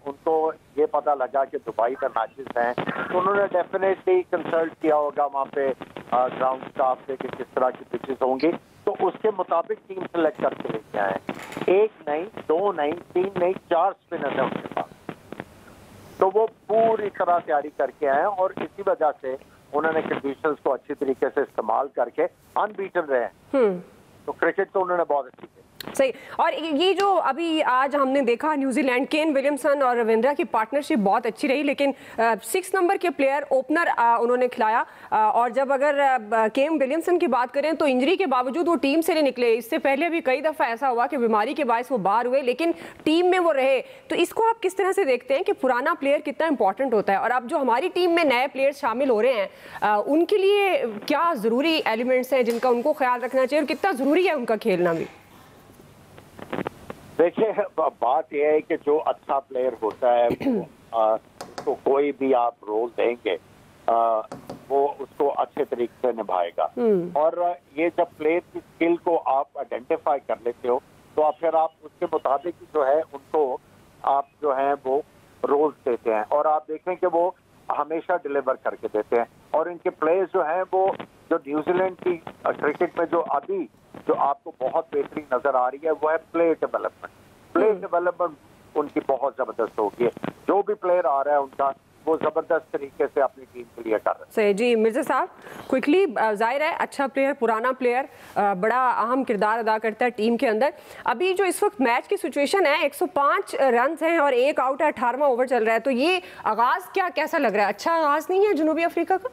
Speaker 6: उनको ये पता लगा कि दुबई में मैचेस हैं तो उन्होंने डेफिनेटली कंसल्ट किया होगा वहाँ पे ग्राउंड स्टाफ से कि किस तरह की पिचेस होंगी, तो उसके मुताबिक टीम सेलेक्ट करके लेके आए। 1 नहीं, 2 नहीं, 3 नहीं, 4 स्पिनर है उनके पास, तो वो पूरी तरह तैयारी करके आए और इसी वजह से उन्होंने कंडीशंस को अच्छी तरीके से इस्तेमाल करके अनबीटन रहे हैं। तो क्रिकेट तो उन्होंने बहुत अच्छी की।
Speaker 1: सही। और ये जो अभी आज हमने देखा न्यूजीलैंड, केन विलियमसन और रविंद्रा की पार्टनरशिप बहुत अच्छी रही, लेकिन 6 नंबर के प्लेयर ओपनर उन्होंने खिलाया और जब अगर केन विलियमसन की बात करें तो इंजरी के बावजूद वो टीम से नहीं निकले। इससे पहले भी कई दफ़ा ऐसा हुआ कि बीमारी के बायस वो बाहर हुए, लेकिन टीम में वो रहे। तो इसको आप किस तरह से देखते हैं कि पुराना प्लेयर कितना इंपॉर्टेंट होता है, और अब जो हमारी टीम में नए प्लेयर शामिल हो रहे हैं उनके लिए क्या ज़रूरी एलिमेंट्स हैं जिनका उनको ख्याल रखना चाहिए और कितना ज़रूरी है उनका खेलना भी?
Speaker 6: देखिए बात यह है कि जो अच्छा प्लेयर होता है तो कोई भी आप रोल देंगे वो उसको अच्छे तरीके से निभाएगा। और ये जब प्लेयर की स्किल को आप आइडेंटिफाई कर लेते हो तो फिर आप उसके मुताबिक जो है उनको आप जो है वो रोल्स देते हैं और आप देखें कि वो हमेशा डिलीवर करके देते हैं। और इनके प्लेयर्स जो हैं वो जो न्यूजीलैंड की क्रिकेट में जो अभी जो आपको बहुत बेहतरीन नजर आ रही है वो है प्ले डेवलपमेंट। प्ले डेवलपमेंट उनकी बहुत जबरदस्त होगी है। जो भी प्लेयर आ रहा है उनका वो जबरदस्त तरीके से अपनी टीम के लिए कर रहे हैं।
Speaker 1: सही जी। मिर्जा साहब क्विकली, जाहिर है अच्छा प्लेयर, पुराना प्लेयर बड़ा अहम किरदार अदा करता है टीम के अंदर। अभी जो इस वक्त मैच की सिचुएशन है 105 रन हैं और 1 आउट है, 18वां ओवर चल रहा है, तो ये आगाज कैसा लग रहा है? अच्छा आगाज नहीं है जनूबी अफ्रीका का?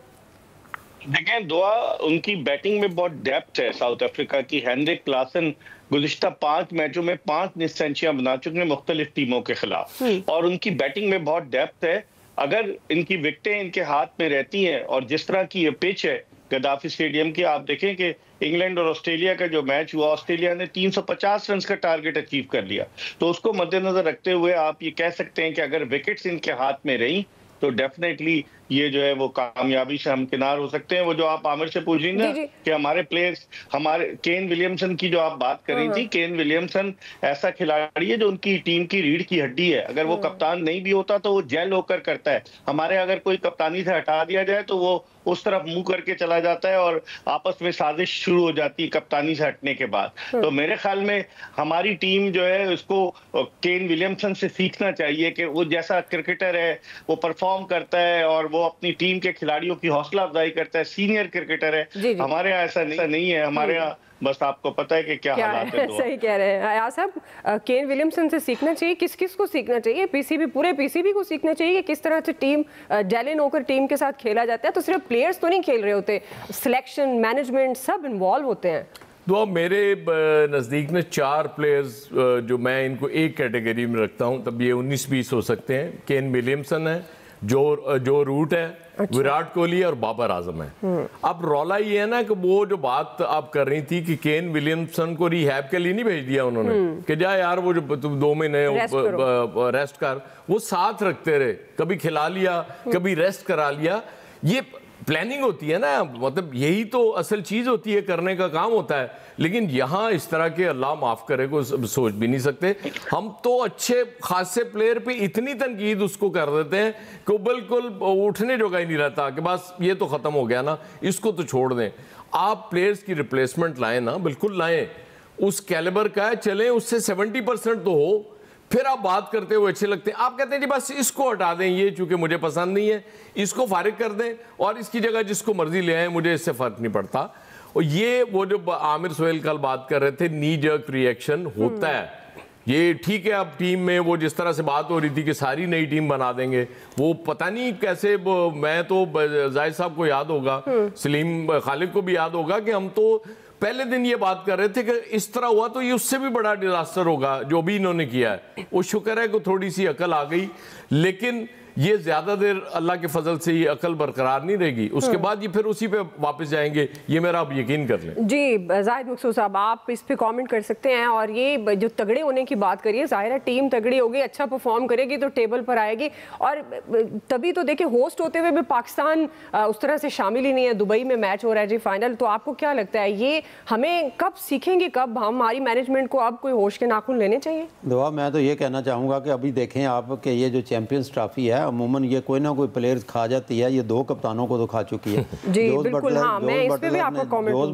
Speaker 5: देखें दुआ, उनकी बैटिंग में बहुत डेप्थ है साउथ अफ्रीका की। हेनरिक क्लासन गुज़िश्ता 5 मैचों में 5 निशानियां बना चुके हैं मुख्तलिफ टीमों के खिलाफ और उनकी बैटिंग में बहुत डेप्थ है। अगर इनकी विकेटें इनके हाथ में रहती हैं और जिस तरह की ये पिच है गद्दाफी स्टेडियम की, आप देखें कि इंग्लैंड और ऑस्ट्रेलिया का जो मैच हुआ ऑस्ट्रेलिया ने 350 रन का टारगेट अचीव कर लिया, तो उसको मद्देनजर रखते हुए आप ये कह सकते हैं कि अगर विकेट्स इनके हाथ में रही तो डेफिनेटली ये जो है वो कामयाबी से हमकिनार हो सकते हैं। वो जो आप आमिर से पूछ रही ना कि हमारे प्लेयर्स, हमारे केन विलियमसन की जो आप बात कर रही थी, केन विलियमसन ऐसा खिलाड़ी है जो उनकी टीम की रीढ़ की हड्डी है। अगर वो कप्तान नहीं भी होता तो वो जेल होकर करता है। हमारे अगर कोई कप्तानी से हटा दिया जाए तो वो उस तरफ मुंह करके चला जाता है और आपस में साजिश शुरू हो जाती है कप्तानी से हटने के बाद। तो मेरे ख्याल में हमारी टीम जो है उसको केन विलियमसन से सीखना चाहिए कि वो जैसा क्रिकेटर है वो परफॉर्म करता है और वो अपनी टीम के खिलाड़ियों की हौसला अफजाई करता है। सीनियर क्रिकेटर है। हमारे यहाँ ऐसा नहीं है। हमारे यहाँ बस आपको पता है कि क्या हालात है।
Speaker 1: सही कह रहे हैं अयाज साहब, केन विलियमसन से सीखना चाहिए, किस किस को सीखना चाहिए? पीसीबी, पूरे पीसीबी को सीखना चाहिए कि किस तरह से टीम डेलिन होकर टीम के साथ खेला जाता है। तो सिर्फ प्लेयर्स तो नहीं खेल रहे होते, सिलेक्शन, मैनेजमेंट सब इन्वॉल्व होते हैं।
Speaker 4: तो अब मेरे नज़दीक में 4 प्लेयर्स जो मैं इनको एक कैटेगरी में रखता हूं, तब ये 19-20 हो सकते हैं। केन विलियमसन है, जो रूट है, अच्छा। विराट कोहली और बाबर आजम है। अब रौला ये है ना कि वो जो बात आप कर रही थी कि केन विलियमसन को रिहैब के लिए नहीं भेज दिया उन्होंने कि जा यार वो जो तुम 2 महीने रेस्ट कर, वो साथ रखते रहे, कभी खिला लिया कभी रेस्ट करा लिया। ये प्लानिंग होती है ना, मतलब यही तो असल चीज होती है, करने का काम होता है। लेकिन यहाँ इस तरह के, अल्लाह माफ करे, को सोच भी नहीं सकते। हम तो अच्छे खासे प्लेयर पे इतनी तनकीद उसको कर देते हैं कि बिल्कुल उठने जोगा ही नहीं रहता कि बस ये तो खत्म हो गया ना, इसको तो छोड़ दें। आप प्लेयर्स की रिप्लेसमेंट लाएं ना, बिल्कुल लाएं, उस कैलिबर का है, चलें उससे 70% तो हो, फिर आप बात करते हुए अच्छे लगते हैं। आप कहते हैं जी बस इसको हटा दें, ये चूंकि मुझे पसंद नहीं है, इसको फारिग कर दें और इसकी जगह जिसको मर्जी ले आए, मुझे इससे फर्क नहीं पड़ता। और ये वो जो आमिर सोहेल कल बात कर रहे थे, नी जर्क रिएक्शन होता है, ये ठीक है। अब टीम में वो जिस तरह से बात हो रही थी कि सारी नई टीम बना देंगे, वो पता नहीं कैसे, मैं तो जाहिद साहब को याद होगा, सलीम खालिद को भी याद होगा कि हम तो पहले दिन ये बात कर रहे थे कि इस तरह हुआ तो ये उससे भी बड़ा डिजास्टर होगा जो भी इन्होंने किया है। वो शुक्र है कि थोड़ी सी अकल आ गई, लेकिन ये ज्यादा देर अल्लाह के फजल से ये अकल बरकरार नहीं रहेगी, उसके बाद ये फिर उसी पे वापस जाएंगे, ये मेरा आप यकीन कर लें।
Speaker 1: जी जाहिद मकसूद साहब, आप इस पे कमेंट कर सकते हैं। और ये जो तगड़े होने की बात करिए, जाहिर है टीम तगड़ी होगी, अच्छा परफॉर्म करेगी तो टेबल पर आएगी। और तभी तो देखिए, होस्ट होते हुए भी पाकिस्तान उस तरह से शामिल ही नहीं है। दुबई में मैच हो रहा है जी फाइनल, तो आपको क्या लगता है ये हमें कब सीखेंगे, कब हमारी मैनेजमेंट को अब कोई होश के नाखून लेने चाहिए?
Speaker 2: दुआ, मैं तो ये कहना चाहूँगा कि अभी देखें आप कि ये जो चैंपियंस ट्रॉफी है, अमूमन ये कोई ना कोई प्लेयर्स खा जाती है, ये 2 कप्तानों को तो खा चुकी है। जोस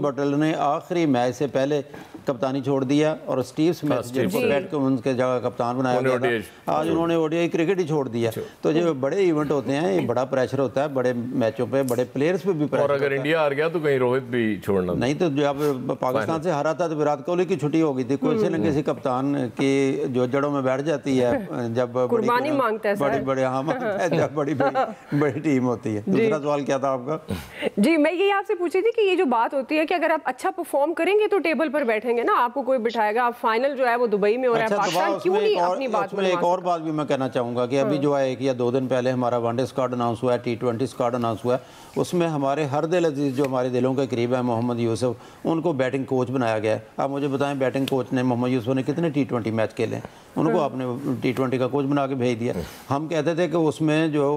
Speaker 2: बटलर ने आखिरी मैच से पहले कप्तानी छोड़ दिया और स्टीव स्मिथ जिनको बैठ के उनके जगह कप्तान बनाया गया था, आज उन्होंने ओडीआई क्रिकेट ही छोड़ दिया। तो जो बड़े इवेंट होते हैं, ये बड़ा प्रेशर होता है, बड़े मैचों पे बड़े प्लेयर्स पे भी प्रेशर।
Speaker 4: और अगर इंडिया हार गया तो कहीं रोहित भी छोड़ना नहीं,
Speaker 2: तो जब पाकिस्तान से हारा था तो विराट कोहली की छुट्टी हो गई थी। किसी न किसी कप्तान की जो जड़ों में बैठ जाती है जब
Speaker 1: कुर्बानी मांगता है,
Speaker 2: बड़े हाँ मांगता है, जब बड़ी टीम होती है। दूसरा सवाल क्या था आपका?
Speaker 1: जी मैं यही आपसे पूछी थी कि ये जो बात होती है कि अगर आप अच्छा परफॉर्म करेंगे तो टेबल पर बैठेंगे ना, आपको कोई बिठाएगा। आप फाइनल जो है वो दुबई में हो रहा है, पाकिस्तान क्यों नहीं अपनी बात में?
Speaker 2: एक और बात भी मैं कहना चाहूंगा कि अभी जो है 1 या 2 दिन पहले हमारा वनडे स्क्वाड अनाउंस हुआ है, T20 स्क्वाड अनाउंस हुआ है, उसमें हमारे हर दिल अजीज जो हमारे दिलों के करीब है, मोहम्मद यूसुफ, उनको बैटिंग कोच बनाया गया है। आप मुझे बताएं, बैटिंग कोच ने, मोहम्मद यूसुफ ने कितने T20 मैच खेले, उनको आपने T20 का कोच बना के भेज दिया। हम कहते थे कि उसमें जो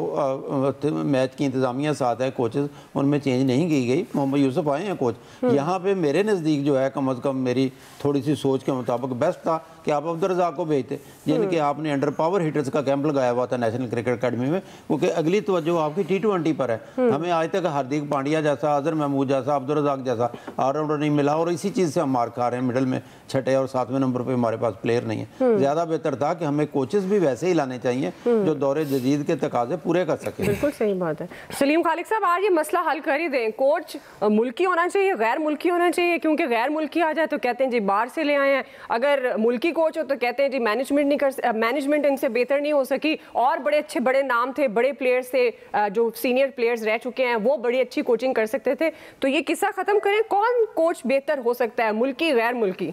Speaker 2: मैच की इंतजामिया साथ है, कोचेस, उनमें चेंज नहीं की गई, मोहम्मद यूसुफ आए हैं कोच। यहाँ पे मेरे नज़दीक जो है, कम अज़ कम मेरी थोड़ी सी सोच के मुताबिक बेस्ट था कि आप अब्दुल रज़ाक को भेजते, जिनके आपने अंडर पावर हिटर्स का कैंप लगाया हुआ था नेशनल क्रिकेट अकेडमी में, क्योंकि अगली तवज्जो आपकी T20 पर है। हमें आज तक हार्दिक पांड्या जैसा, अजहर महमूद जैसा, अब्दुल रज़ाक जैसा ऑलराउंडर नहीं मिला, और इसी चीज़ से हम मार खा रहे हैं। मिडल में 6 और 7वें नंबर पर हमारे पास प्लेयर नहीं है। ज़्यादा बेहतर था कि हमें कोचेस भी वैसे ही लाने चाहिए जो दौरे जदीद के तकाजे पूरे कर सकें।
Speaker 1: बिल्कुल सही बात है। सलीम खालिक साहब, आज ये मसला हल कर ही दें, कोच मुल्की होना चाहिए, गैर मुल्की होना चाहिए? क्योंकि गैर मुल्की आ जाए तो कहते हैं जी बाहर से ले आए हैं, अगर मुल्की कोच हो तो कहते हैं जी मैनेजमेंट इनसे बेहतर नहीं हो सकी, और बड़े अच्छे बड़े नाम थे, बड़े प्लेयर्स थे, जो सीनियर प्लेयर्स रह चुके हैं, वो बड़ी अच्छी कोचिंग कर सकते थे। तो ये किस्सा खत्म करें, कौन कोच बेहतर हो सकता है, मुल्की गैर मुल्की?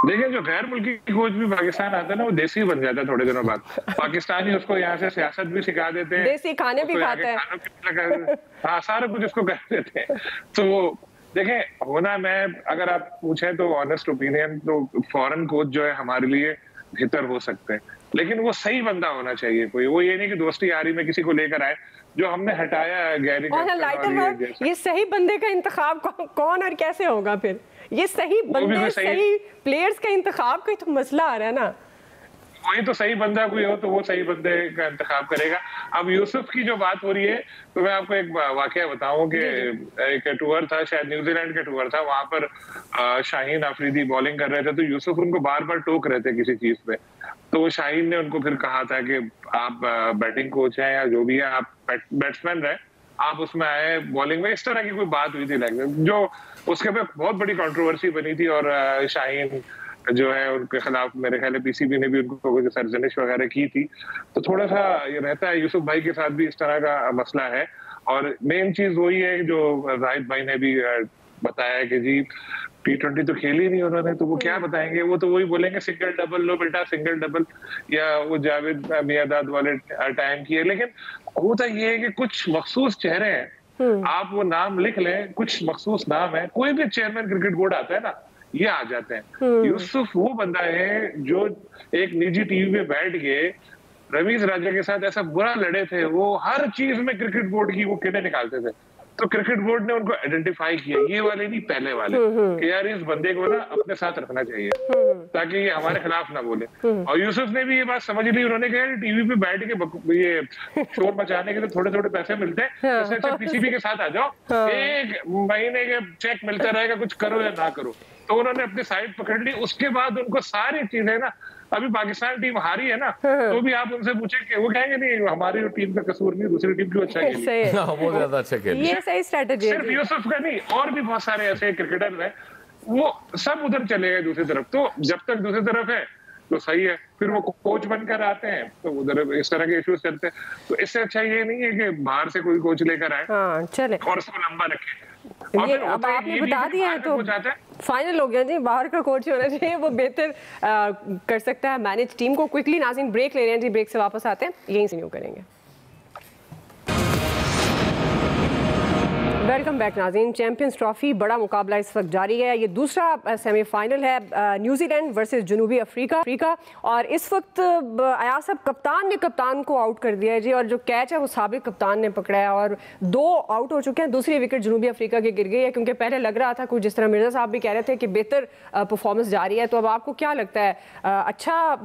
Speaker 3: देखिए, जो गैर मुल्की कोच भी पाकिस्तान आता है ना, वो देसी बन जाता है थोड़े दिनों बाद। पाकिस्तानी उसको यहाँ से सियासत भी सिखा देते हैं,
Speaker 1: देसी खाने भी खाता है,
Speaker 3: हाँ सारा कुछ उसको कर देते हैं। तो देखें, होना, मैं अगर आप पूछें तो ऑनेस्ट ओपिनियन, तो फॉरेन कोच जो है हमारे लिए बेहतर हो सकते हैं, लेकिन वो सही बंदा होना चाहिए कोई। वो ये नहीं कि दोस्ती यारी में किसी को लेकर आए, जो हमने हटाया गैरी।
Speaker 1: ये सही बंदे का इंतखाब कौन और कैसे होगा फिर? ये सही बंदे, सही प्लेयर्स का इंतखाब का तो मसला आ रहा है ना।
Speaker 3: वही तो, सही बंदा कोई हो तो वो सही बंदे का इंतखाब करेगा। अब यूसुफ की जो बात हो रही है, तो मैं आपको एक वाकया बताऊं कि एक टूर था, शायद न्यूजीलैंड का टूर था, वहां पर शाहीन अफरीदी बॉलिंग कर रहे थे, तो यूसुफ उनको बार बार टोक रहे थे किसी चीज पे। तो शाहीन ने उनको फिर कहा था कि आप बैटिंग कोच हैं या जो भी है, आप बैट्समैन रहे, आप उसमें आए बॉलिंग में, इस तरह की कोई बात हुई थी जो उसके पे बहुत बड़ी कंट्रोवर्सी बनी थी। और शाहीन जो है उनके खिलाफ मेरे ख्याल है पीसीबी ने भी उनको सरजनिश वगैरह की थी। तो थोड़ा सा ये रहता है, यूसुफ भाई के साथ भी इस तरह का मसला है। और मेन चीज वही है जो जाहिद भाई ने भी बताया कि जी T20 तो खेली नहीं उन्होंने, तो वो क्या बताएंगे, वो तो वही बोलेंगे सिंगल डबल लो बेटा सिंगल डबल, या वो जावेद मियादाद वाले टाइम की है। लेकिन होता ये है कि कुछ मखसूस चेहरे हैं, आप वो नाम लिख लें, कुछ मखसूस नाम है, कोई भी चेयरमैन क्रिकेट बोर्ड आता है ना, ये आ जाते हैं। यूसुफ वो बंदा है जो एक निजी टीवी पे बैठ के रवीज राजा के साथ ऐसा बुरा लड़े थे, वो हर चीज में क्रिकेट बोर्ड की वो किने निकालते थे। तो क्रिकेट बोर्ड ने उनको आइडेंटिफाई किया, ये वाले नहीं पहले वाले, कि यार इस बंदे को ना अपने साथ रखना चाहिए ताकि ये हमारे खिलाफ ना बोले। और यूसुफ ने भी ये बात समझ ली, उन्होंने कहा टीवी पे बैठ के ये शोर मचाने के तो थोड़े थोड़े पैसे मिलते हैं, इससे अच्छा पीसीबी के साथ आ जाओ, एक महीने के चेक मिलता रहेगा, कुछ करो या ना करो। तो उन्होंने अपनी साइड पकड़ ली। उसके बाद उनको सारी चीजें ना, अभी पाकिस्तान टीम हारी है ना, तो भी आप उनसे पूछे कि वो कहेंगे नहीं हमारी टीम का कसूर नहीं, दूसरी टीम क्यों अच्छा खेली,
Speaker 4: वो ज्यादा अच्छा खेली।
Speaker 1: ये सही स्ट्रेटजी है।
Speaker 3: सिर्फ यूसुफ का नहीं, और भी बहुत सारे ऐसे क्रिकेटर हैं, वो सब उधर चले गए दूसरी तरफ। तो जब तक दूसरी तरफ है तो सही है, फिर वो कोच बनकर आते हैं तो उधर इस तरह के इश्यूज चलते हैं। तो इससे अच्छा ये नहीं है कि बाहर से कोई कोच लेकर आए
Speaker 1: चले और
Speaker 3: उसको लंबा रखे।
Speaker 1: ये अब आपने बता दिया है तो फाइनल हो गया जी, बाहर का कोच होना चाहिए, वो बेहतर कर सकता है मैनेज टीम को। क्विकली नाज़रीन ब्रेक ले रहे हैं जी, ब्रेक से वापस आते हैं, यहीं से न्यू करेंगे। वेलकम बैक नाज़रीन। चैंपियंस ट्रॉफी बड़ा मुकाबला इस वक्त जारी है। ये दूसरा सेमीफाइनल है, न्यूजीलैंड वर्सेस जनूबी अफ्रीका। और इस वक्त अयाज साहब कप्तान ने कप्तान को आउट कर दिया है जी, और जो कैच है वो साबिक कप्तान ने पकड़ा है, और 2 आउट हो चुके हैं। दूसरी विकेट जनूबी अफ्रीका की गिर गई है, क्योंकि पहले लग रहा था कुछ जिस तरह मिर्जा साहब भी कह रहे थे कि बेहतर परफॉर्मेंस जारी है। तो अब आपको क्या लगता है, अच्छा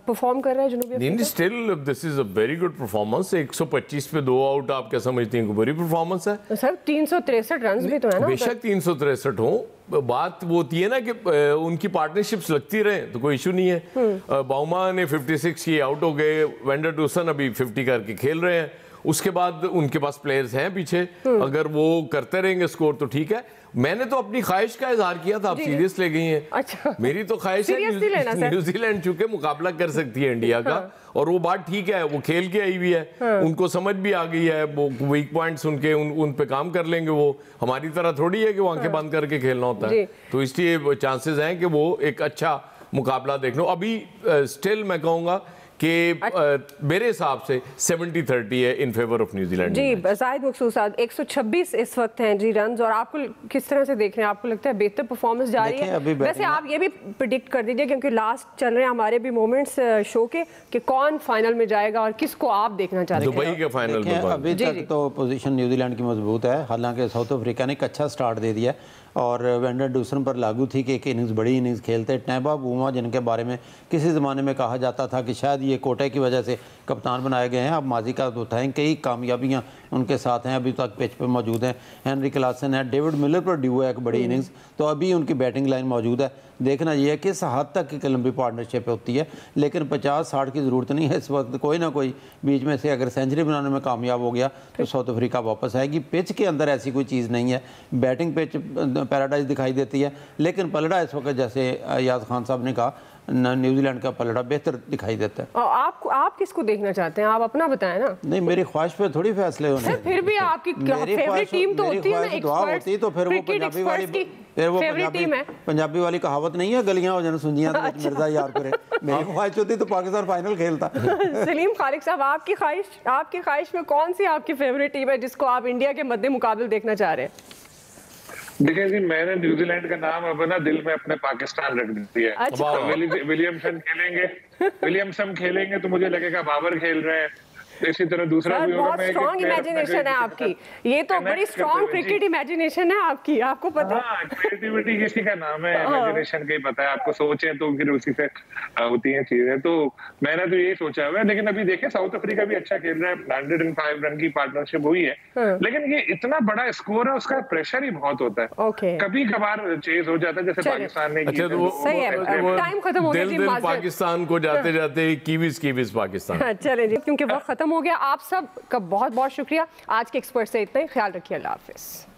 Speaker 1: परफॉर्म कर रहा है जनूबी Africa?
Speaker 4: Still this is a very good performance. 125 पे 2 आउट आप क्या समझती हैं, बड़ी परफॉर्मेंस है
Speaker 1: सर? 363 रन भी तो है ना,
Speaker 4: बेशक 363 हो। बात वो होती है ना कि उनकी पार्टनरशिप्स लगती रहे तो कोई इशू नहीं है। बाउमा ने 56 की आउट हो गए, वेंडरडूसन अभी 50 करके खेल रहे हैं। उसके बाद उनके पास प्लेयर्स हैं पीछे, अगर वो करते रहेंगे स्कोर तो ठीक है। मैंने तो अपनी ख्वाहिश का इजहार किया था, आप सीरियस ले गई हैं।
Speaker 1: अच्छा।
Speaker 4: मेरी तो ख्वाहिश है न्यूजीलैंड चूंकि मुकाबला कर सकती है इंडिया का, और वो बात ठीक है, वो खेल के आई हुई है, उनको समझ भी आ गई है, वो वीक पॉइंट्स उनके उन पे काम कर लेंगे। वो हमारी तरह थोड़ी है कि वो आंखें बंद करके खेलना होता है, तो इसलिए चांसेस हैं कि वो एक अच्छा मुकाबला देखना। अभी स्टिल मैं कहूँगा कि मेरे हिसाब से 70-30 है इन फेवर ऑफ न्यूजीलैंड
Speaker 1: जी। जाहिद मकसूद साहब 126 इस वक्त हैं जी रन, और आपको किस तरह से देख रहे हैं? आपको लगता है बेहतर परफॉर्मेंस जारी है? वैसे आप ये भी प्रेडिक्ट कर दीजिए, क्योंकि लास्ट चल रहे हैं हमारे भी मोमेंट्स शो के, कि कौन फाइनल में जाएगा और किसको आप देखना चाह रहे हैं
Speaker 4: दुबई के फाइनल में।
Speaker 2: अभी तक तो पोजीशन न्यूजीलैंड की मजबूत है, हालांकि साउथ अफ्रीका ने एक अच्छा स्टार्ट दे दिया और वेंडरडूसन पर लागू थी कि एक इनिंग्स बड़ी इनिंग्स खेलते। टैंपा बूमा जिनके बारे में किसी ज़माने में कहा जाता था कि शायद ये कोटे की वजह से कप्तान बनाए गए हैं, अब माजी का तो था, कई कामयाबियां उनके साथ हैं, अभी तक पिच पे मौजूद हैं। हेनरी क्लासन है, डेविड मिलर पर ड्यू है एक बड़ी इनिंग्स, तो अभी उनकी बैटिंग लाइन मौजूद है। देखना ये है कि इस हद तक की लंबी पार्टनरशिप होती है, लेकिन 50-60 की ज़रूरत नहीं है इस वक्त। कोई ना कोई बीच में से अगर सेंचुरी बनाने में कामयाब हो गया तो साउथ अफ्रीका वापस आएगी। पिच के अंदर ऐसी कोई चीज़ नहीं है, बैटिंग पिच पैराडाइज दिखाई देती है, लेकिन पलड़ा इस वक्त जैसे अयाज खान साहब ने कहा न्यूजीलैंड का पलड़ा बेहतर दिखाई देता है।
Speaker 1: और आप किसको देखना चाहते हैं? आप अपना बताएं ना।
Speaker 2: नहीं, मेरी ख्वाहिश पे थोड़ी फैसले होने हैं।
Speaker 1: फिर भी आपकी फेवरेट टीम तो होती है ना,
Speaker 2: होती तो फिर वो पंजाबी वाली, फिर वो पंजाबी वाली कहावत नहीं है, गलियां हो जाने सुंजियां तो मिर्जा यार करे। मेरी ख्वाहिश होती तो पाकिस्तान फाइनल खेलता।
Speaker 1: सलीम खालिक साहब, आपकी ख्वाहिश में कौन सी आपकी फेवरेट टीम है जिसको आप इंडिया के मद्दे मुकाबले देखना चाह रहे हैं?
Speaker 3: देखिए जी, मैंने न्यूजीलैंड का नाम अब ना दिल में अपने पाकिस्तान रख दिया है।
Speaker 1: अच्छा।
Speaker 3: विलियमसन खेलेंगे तो मुझे लगेगा बाबर खेल रहे हैं, इसी तरह दूसरा भी
Speaker 1: बहुत स्ट्रॉन्ग इमेजिनेशन है आपकी, ये तो बड़ी स्ट्रॉन्ग क्रिकेट इमेजिनेशन है आपकी, आपको पता है।
Speaker 3: क्रिएटिविटी किसी का नाम है, इमेजिनेशन का ही पता है आपको, सोचे तो फिर उसी से होती है चीजें। तो मैंने तो यही सोचा हुआ है, लेकिन अभी देखें साउथ अफ्रीका भी अच्छा खेल रहा है, 105 रन की पार्टनरशिप हुई है, लेकिन ये इतना बड़ा स्कोर है, उसका प्रेशर ही बहुत होता है, कभी कभार चेज हो जाता है जैसे पाकिस्तान ने।
Speaker 1: टाइम खत्म हो गया जी,
Speaker 4: पाकिस्तान को जाते जाते कीवीज पाकिस्तान।
Speaker 1: चले जी, क्योंकि वक्त खत्म खत्म हो गया। आप सब का बहुत बहुत शुक्रिया। आज के एक्सपर्ट से इतना ही, ख्याल रखिए, अल्लाह हाफिज।